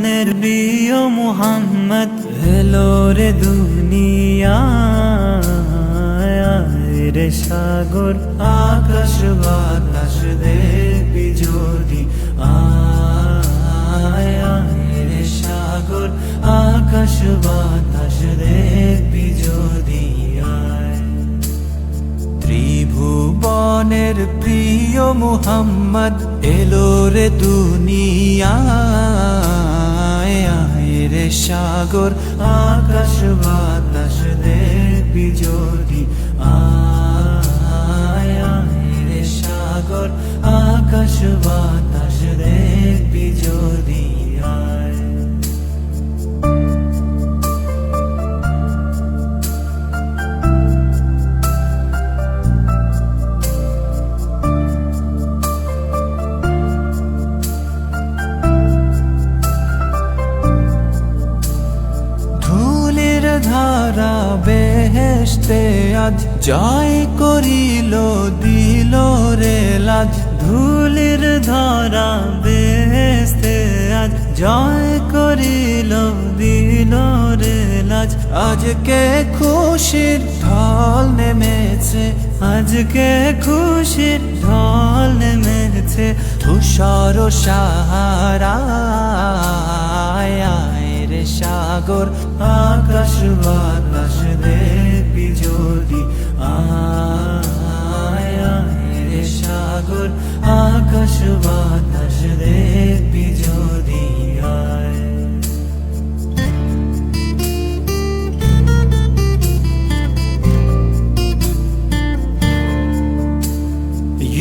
ত্রিভুবনের প্রিয় মুহাম্মদ এলো রে দুনিয়ায় রে সাগর আকাশ বাতাস দেখবি যদি আয় রে সাগর আকাশ বাতাস দেখবি যদি আয়। ত্রিভুবনের প্রিয় মুহাম্মদ এলো রে দুনিয়ায় রে সাগর আকাশ বাতাস দেখবি যদি আয় রে সাগর আকাশ বাতাস দেখবি যদি আয়। ধারা বেহেশতে আজ জয় করিল দিল রে লাজ ধুলির ধারা বেহেশতে আজ জয় করিল দিল রে লাজ। আজকে খুশির ঢল নেমেছে আজকে খুশির ঢল নেমেছে ধূসর সাহারায় রে সাগর আকাশ বাতাস দেখবি যদি আয় রে সাগর আকাশ বাতাস দেখবি যদি আয়।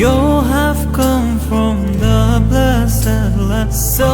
You have come from the blessed land, so